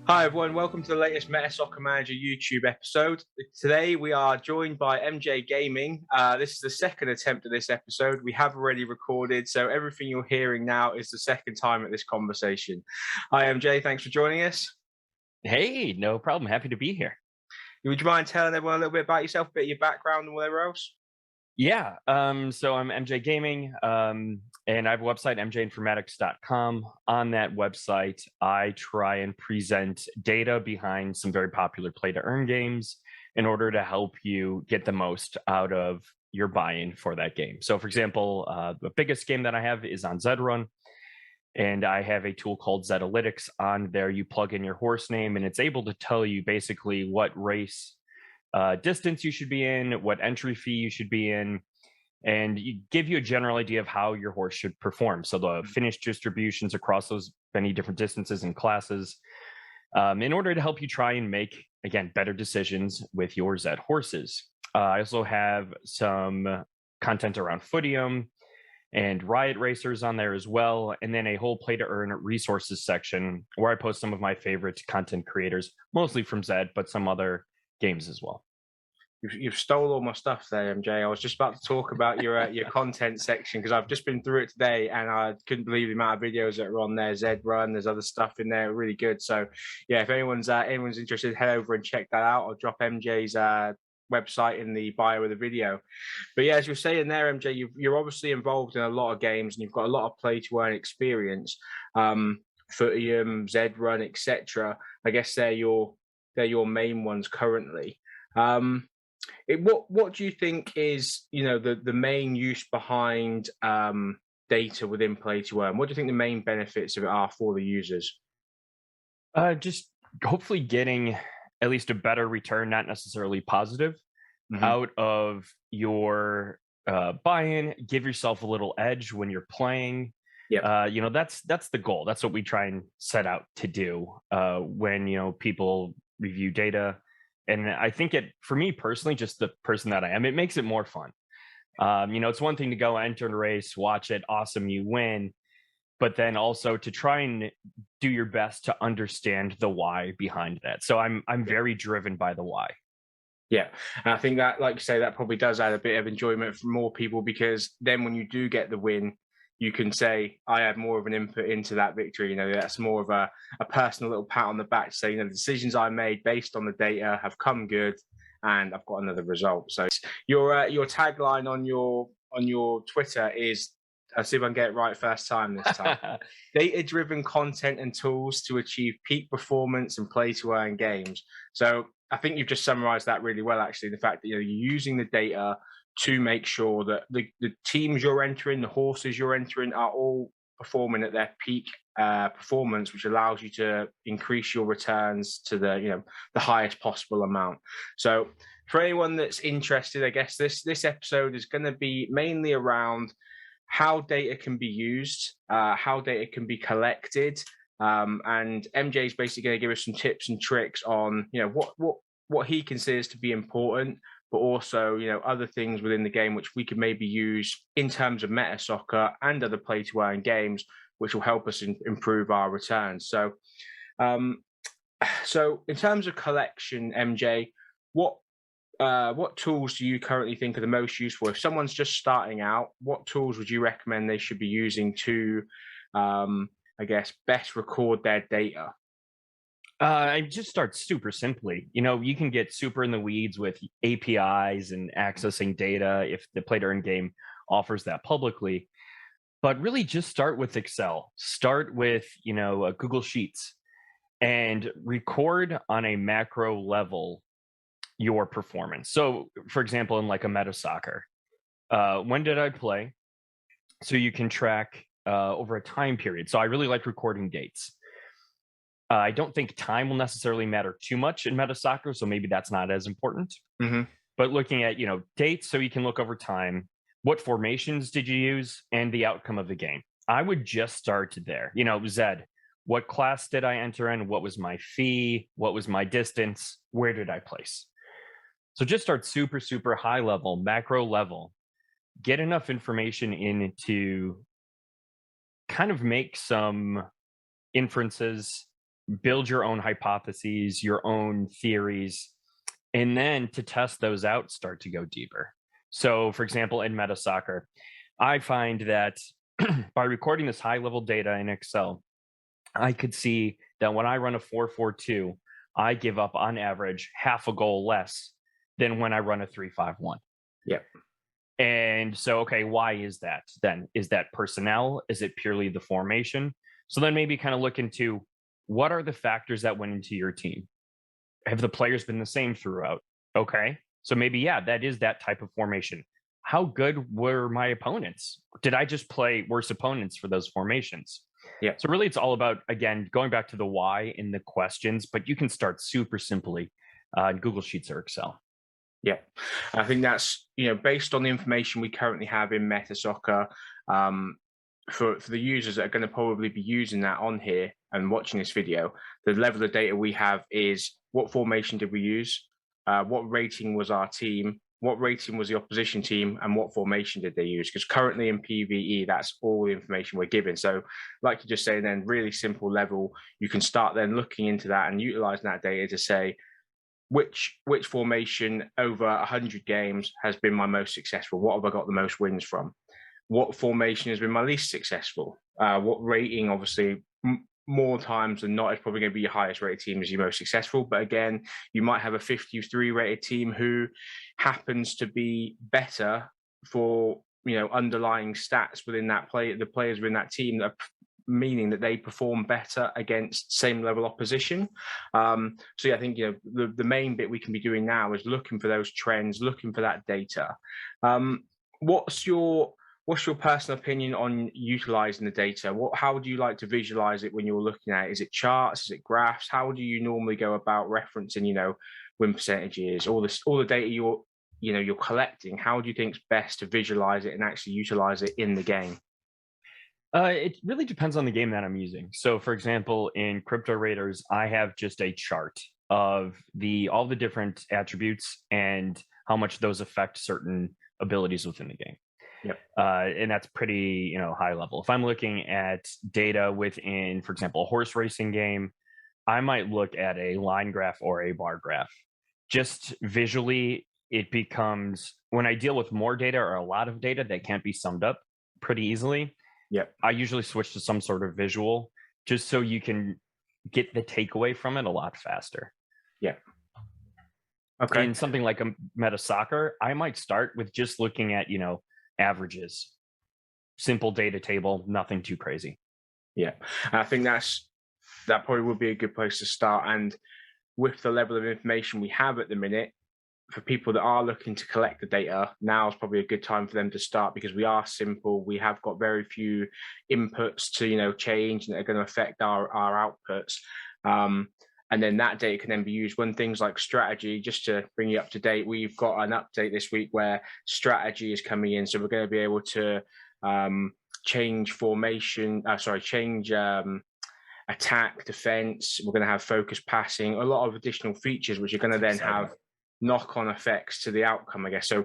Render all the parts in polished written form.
Hi everyone, welcome to the latest Metasoccer Manager YouTube episode. Today we are joined by MJ Gaming. This is the second attempt at this episode. We have already recorded, so everything you're hearing now is the second time at this conversation. Hi MJ, thanks for joining us. Hey, no problem. Happy to be here. Would you mind telling everyone a little bit about yourself, a bit of your background and whatever else? Yeah, so I'm MJ Gaming, and I have a website, mjinformatics.com. On that website, I try and present data behind some very popular play-to-earn games in order to help you get the most out of your buy-in for that game. So, for example, the biggest game that I have is on Zed Run, and I have a tool called Zedalytics on there. You plug in your horse name, and it's able to tell you basically what race distance you should be in, what entry fee you should be in, and give you a general idea of how your horse should perform. So the finish distributions across those many different distances and classes, in order to help you try and make, again, better decisions with your Zed horses. I also have some content around Footium and Riot Racers on there as well, and then a whole play to earn resources section where I post some of my favorite content creators, mostly from Zed, but some other games as well. You've stole all my stuff there, MJ. I was just about to talk about your content section because I've just been through it today and I couldn't believe the amount of videos that are on there. Zed Run, there's other stuff in there, really good. So, yeah, if anyone's interested, head over and check that out. I'll drop MJ's website in the bio of the video. But yeah, as you're saying there, MJ, you're obviously involved in a lot of games and you've got a lot of play to earn experience. Footium, Zed Run, etc. I guess they're your main ones currently. What do you think is the main use behind data within play to earn? What do you think the main benefits of it are for the users? Just hopefully getting at least a better return, not necessarily positive, Hmm. out of your buy-in. Give yourself a little edge when you're playing. Yep. That's the goal. That's what we try and set out to do when people review data. And I think for me personally, just the person that I am, it makes it more fun. It's one thing to go enter a race, watch it, awesome, you win, but then also to try and do your best to understand the why behind that. So I'm very driven by the why. Yeah, and I think that, like you say, that probably does add a bit of enjoyment for more people because then when you do get the win, you can say, I had more of an input into that victory. That's more of a personal little pat on the back to say, the decisions I made based on the data have come good and I've got another result. So your tagline on your Twitter is, I'll see if I can get it right first time this time. Data-driven content and tools to achieve peak performance and play to earn games. So I think you've just summarized that really well, actually. The fact that you're using the data to make sure that the teams you're entering, the horses you're entering, are all performing at their peak performance, which allows you to increase your returns to the highest possible amount. So for anyone that's interested, I guess this episode is going to be mainly around how data can be used, how data can be collected, and MJ is basically going to give us some tips and tricks on what he considers to be important, but also other things within the game which we could maybe use in terms of meta soccer and other play to earn games, which will help us improve our returns. Um, so in terms of collection, MJ, what what tools do you currently think are the most useful? If someone's just starting out, what tools would you recommend they should be using to, I guess, best record their data? I just start super simply. You can get super in the weeds with APIs and accessing data if the play to earn game offers that publicly. But really just start with Excel. Start with, Google Sheets and record on a macro level your performance. So, for example, in like a Metasoccer, when did I play? So you can track over a time period. So I really like recording dates. I don't think time will necessarily matter too much in Metasoccer, so maybe that's not as important. Hmm. But looking at dates, so you can look over time. What formations did you use, and the outcome of the game? I would just start there. Zed, what class did I enter in? What was my fee? What was my distance? Where did I place? So just start super, super high level, macro level. Get enough information in to kind of make some inferences build your own hypotheses, your own theories, and then to test those out, start to go deeper. So, for example, in Metasoccer, I find that by recording this high level data in Excel, I could see that when I run a 4-4-2, I give up on average half a goal less than when I run a 3-5-1. Yeah. And so, okay, why is that then? Is that personnel? Is it purely the formation? So then maybe kind of look into what are the factors that went into your team? Have the players been the same throughout? Okay. So maybe, yeah, that is that type of formation. How good were my opponents? Did I just play worse opponents for those formations? Yeah. So really, it's all about, again, going back to the why in the questions, but you can start super simply in Google Sheets or Excel. Yeah, I think that's, based on the information we currently have in Metasoccer, for the users that are going to probably be using that on here and watching this video, the level of data we have is what formation did we use, what rating was our team, what rating was the opposition team, and what formation did they use? Because currently in PvE, that's all the information we're given. So like you just say, then really simple level, you can start then looking into that and utilizing that data to say, which formation over 100 games has been my most successful? What have I got the most wins from? What formation has been my least successful? What rating, obviously, more times than not, is probably going to be your highest rated team is your most successful. But again, you might have a 53 rated team who happens to be better for, underlying stats within that play, the players within that team that are meaning that they perform better against same level opposition. So yeah, I think the main bit we can be doing now is looking for those trends, looking for that data. What's your personal opinion on utilizing the data? How would you like to visualize it when you're looking at it? Is it charts? Is it graphs? How do you normally go about referencing, win percentages, all the data you're collecting? How do you think it's best to visualize it and actually utilize it in the game? It really depends on the game that I'm using. So, for example, in Crypto Raiders, I have just a chart of all the different attributes and how much those affect certain abilities within the game. Yep. And that's pretty, high level. If I'm looking at data within, for example, a horse racing game, I might look at a line graph or a bar graph. Just visually, it becomes, when I deal with more data or a lot of data that can't be summed up pretty easily, I usually switch to some sort of visual just so you can get the takeaway from it a lot faster. Yeah. Okay. In something like a Metasoccer, I might start with just looking at, averages, simple data table, nothing too crazy. Yeah. I think that probably would be a good place to start. And with the level of information we have at the minute, for people that are looking to collect the data, now is probably a good time for them to start, because we are simple. We have got very few inputs to, change and that are going to affect our outputs. And then that data can then be used when things like strategy, just to bring you up to date. We've got an update this week where strategy is coming in. So we're going to be able to change formation, change attack, defense. We're going to have focus passing, a lot of additional features, which are going to then have knock-on effects to the outcome, I guess. So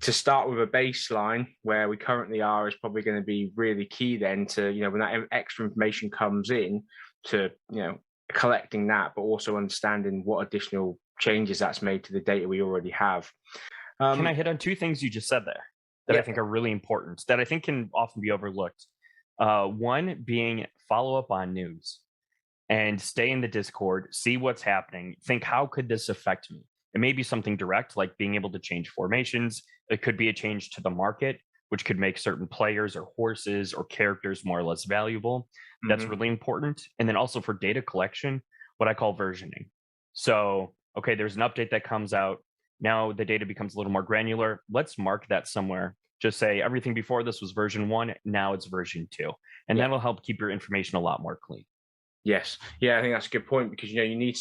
to start with a baseline where we currently are is probably going to be really key then to, when that extra information comes in, to, collecting that, but also understanding what additional changes that's made to the data we already have. Can I hit on two things you just said there that I think are really important, that I think can often be overlooked? One being follow up on news and stay in the Discord, see what's happening, think, how could this affect me? It may be something direct, like being able to change formations. It could be a change to the market, which could make certain players or horses or characters more or less valuable. That's really important. And then also for data collection, what I call versioning. So, okay, there's an update that comes out. Now the data becomes a little more granular. Let's mark that somewhere. Just say everything before this was version 1, now it's version 2. And that'll help keep your information a lot more clean. Yes. Yeah, I think that's a good point, because, you need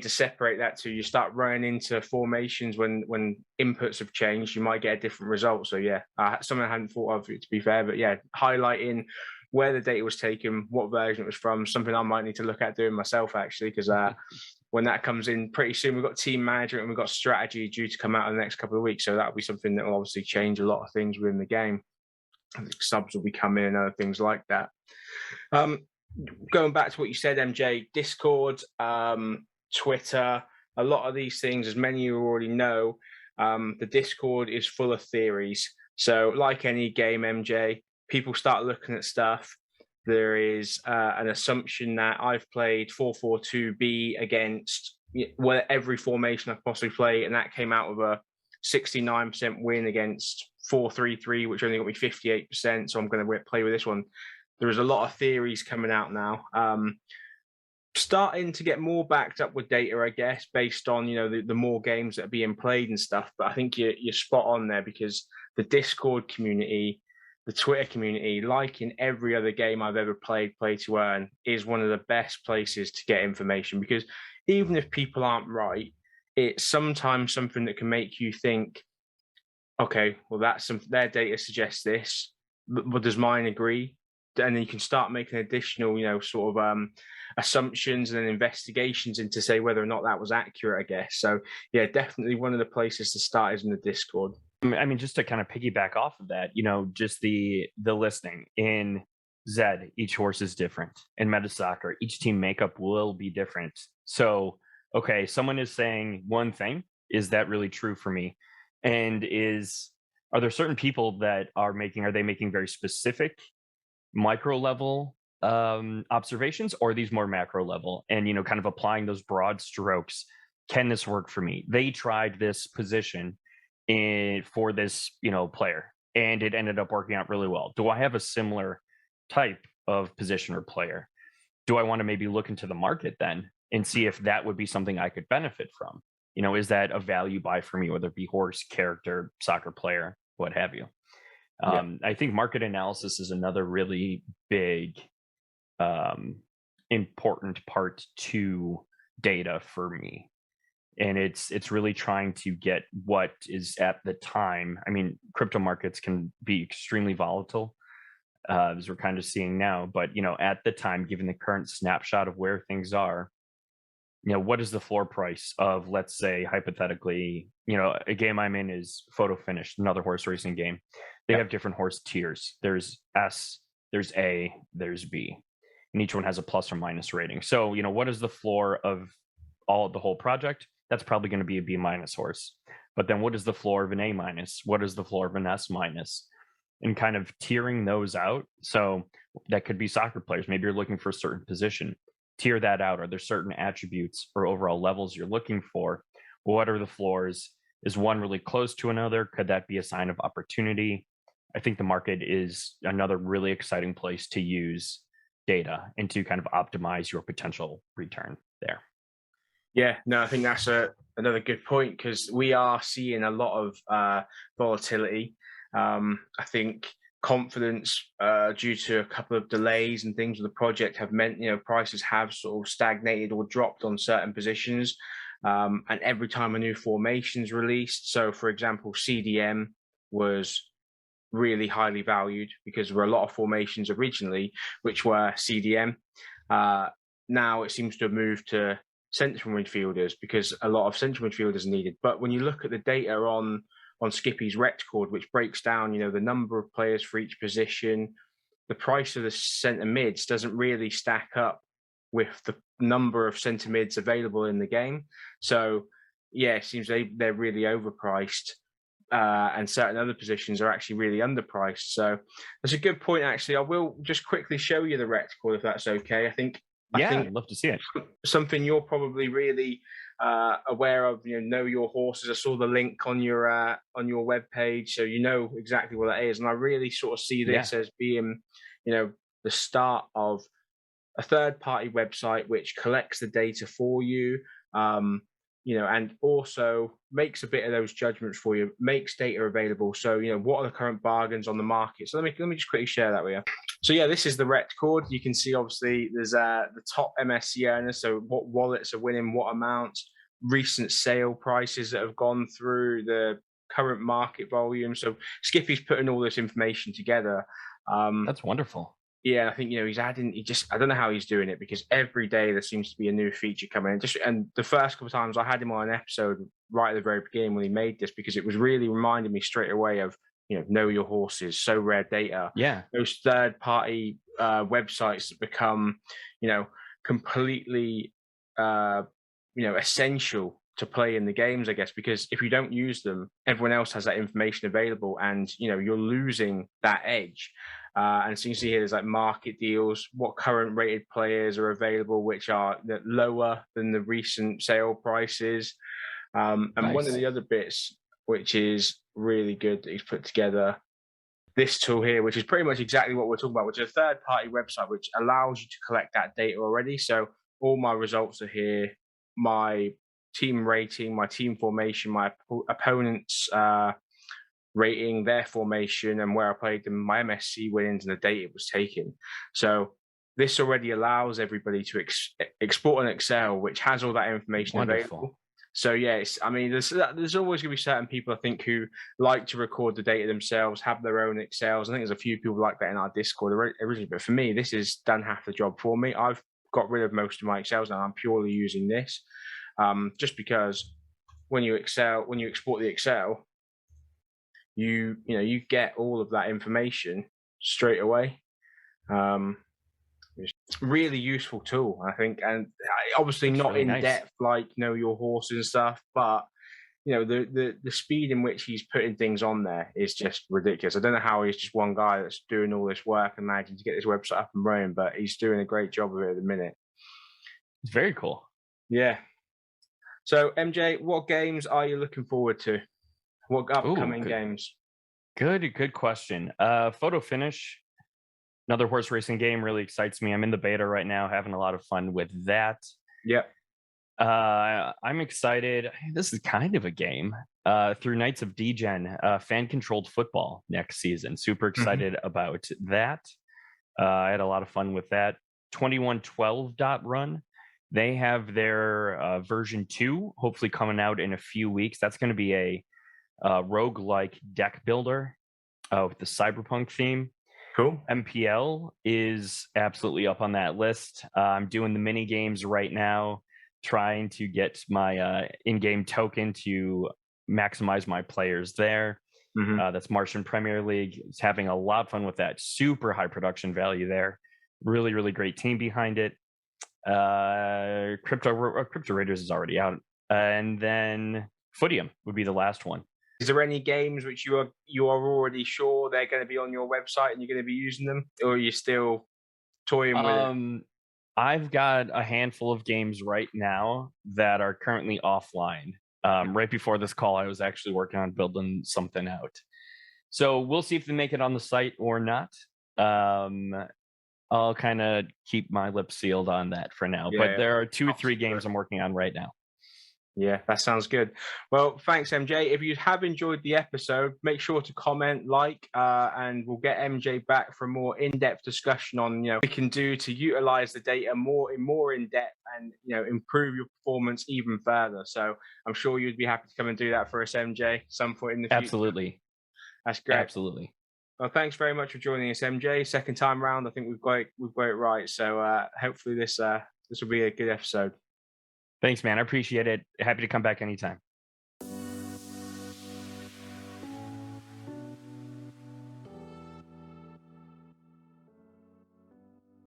to separate that. To you start running into formations when inputs have changed, you might get a different result. So yeah, something I hadn't thought of, to be fair, but yeah, highlighting where the data was taken, what version it was from, something I might need to look at doing myself, actually, because when that comes in pretty soon, we've got team management and we've got strategy due to come out in the next couple of weeks. So that'll be something that will obviously change a lot of things within the game. I think subs will be coming in and other things like that. going back to what you said, MJ, Discord, Twitter, a lot of these things, as many of you already know, the Discord is full of theories. So, like any game, MJ, people start looking at stuff. There is an assumption that I've played 4-4-2-B against every formation I've possibly played, and that came out with a 69% win against 4-3-3, which only got me 58%. So I'm going to play with this one. There's a lot of theories coming out now, starting to get more backed up with data, I guess, based on the more games that are being played and stuff. But I think you're spot on there, because the Discord community, the Twitter community, like in every other game I've ever played, Play to Earn, is one of the best places to get information, because even if people aren't right, it's sometimes something that can make you think, okay, well, their data suggests this, but does mine agree? And then you can start making additional, sort of assumptions and then investigations into say whether or not that was accurate, I guess. So yeah, definitely one of the places to start is in the Discord. I mean, just to kind of piggyback off of that, just the listening in Zed, each horse is different. In Metasoccer, each team makeup will be different. So, okay, someone is saying one thing. Is that really true for me? And are there certain people that are they making very specific micro level observations, or are these more macro level and kind of applying those broad strokes? Can this work for me? They tried this position for this player, and it ended up working out really well. Do I have a similar type of position or player? Do I want to maybe look into the market then and see if that would be something I could benefit from? Is that a value buy for me, whether it be horse, character, soccer player, what have you? I think market analysis is another really big, important part to data for me. And it's really trying to get what is at the time. I mean, crypto markets can be extremely volatile, as we're kind of seeing now. But, at the time, given the current snapshot of where things are, what is the floor price of, let's say, hypothetically, a game I'm in is Photo Finish, another horse racing game. They have different horse tiers. There's S, there's A, there's B, and each one has a plus or minus rating. So, what is the floor of the whole project? That's probably going to be a B minus horse. But then what is the floor of an A minus? What is the floor of an S minus? And kind of tiering those out. So that could be soccer players. Maybe you're looking for a certain position. Tier that out. Are there certain attributes or overall levels you're looking for? What are the floors? Is one really close to another? Could that be a sign of opportunity? I think the market is another really exciting place to use data and to kind of optimize your potential return there. Yeah, no, I think that's another good point, because we are seeing a lot of volatility. I think confidence due to a couple of delays and things with the project have meant prices have sort of stagnated or dropped on certain positions, and every time a new formation is released, so for example CDM was really highly valued because there were a lot of formations originally which were CDM. Now it seems to have moved to central midfielders because a lot of central midfielders are needed. But when you look at the data on Skippy's record, which breaks down, the number of players for each position, the price of the centre mids doesn't really stack up with the number of centre mids available in the game. So yeah, it seems they're really overpriced. And certain other positions are actually really underpriced. So that's a good point, actually. I will just quickly show you the record, if that's okay. I think I'd love to see it. Something you're probably really aware of, know your horses. I saw the link on your webpage, so you know exactly what that is. And I really sort of see this as being, the start of a third-party website which collects the data for you, and also makes a bit of those judgments for you, makes data available. So, what are the current bargains on the market? So let me just quickly share that with you. So yeah, this is the record. You can see obviously there's the top MSC earners, so what wallets are winning what amounts, recent sale prices that have gone through, the current market volume. So Skippy's putting all this information together. That's wonderful. Yeah, I think he's adding. I don't know how he's doing it, because every day there seems to be a new feature coming in. And the first couple of times I had him on an episode right at the very beginning when he made this, because it was really reminding me straight away of Know Your Horses, So Rare Data, Yeah. those third-party websites that become, completely, essential to play in the games, I guess, because if you don't use them, everyone else has that information available, and you're losing that edge. And so you see here, there's like market deals, what current rated players are available, which are lower than the recent sale prices. And one of the other bits, which is really good that he's put together, this tool here, which is pretty much exactly what we're talking about, which is a third-party website, which allows you to collect that data already. So all my results are here, my team rating, my team formation, my opponent's rating, their formation, and where I played them, my MSC winnings, and the date it was taken. So this already allows everybody to export an Excel, which has all that information available. So yes, I mean, there's always going to be certain people, I think, who like to record the data themselves, have their own Excels. I think there's a few people like that in our Discord originally, but for me, this has done half the job for me. I've got rid of most of my Excels now. I'm purely using this, just because when you export the Excel, you get all of that information straight away. It's a really useful tool, I think, and obviously not really in depth like Know Your Horse and stuff, but the speed in which he's putting things on there is just ridiculous. I don't know how he's just one guy that's doing all this work and managing to get this website up and running, but he's doing a great job of it at the minute. It's very cool. Yeah. So MJ, what games are you looking forward to? What upcoming games? Good question. Photo Finish, another horse racing game, really excites me. I'm in the beta right now, having a lot of fun with that. Yeah. I'm excited. This is kind of a game. Through Knights of Degen, fan-controlled football next season. Super excited about that. I had a lot of fun with that. 2112.run. They have their version 2, hopefully coming out in a few weeks. That's going to be a roguelike deck builder with the cyberpunk theme. Cool. MPL is absolutely up on that list. I'm doing the mini games right now, trying to get my in-game token to maximize my players there. That's Martian Premier League. It's having a lot of fun with that. Super high production value there. Really, really great team behind it. Crypto Raiders is already out. And then Footium would be the last one. Is there any games which you are already sure they're going to be on your website and you're going to be using them, or are you still toying with it? I've got a handful of games right now that are currently offline. Right before this call, I was actually working on building something out. So we'll see if they make it on the site or not. I'll kind of keep my lips sealed on that for now. Yeah, but there are 2 or 3 games I'm working on right now. Yeah, that sounds good. Well, thanks, MJ. If you have enjoyed the episode, make sure to comment, and we'll get MJ back for a more in-depth discussion on what we can do to utilize the data more in depth and improve your performance even further. So I'm sure you'd be happy to come and do that for us, MJ, some point in the future. Absolutely. That's great. Absolutely. Well, thanks very much for joining us, MJ. Second time round, I think we've got it right. So hopefully this will be a good episode. Thanks, man. I appreciate it. Happy to come back anytime.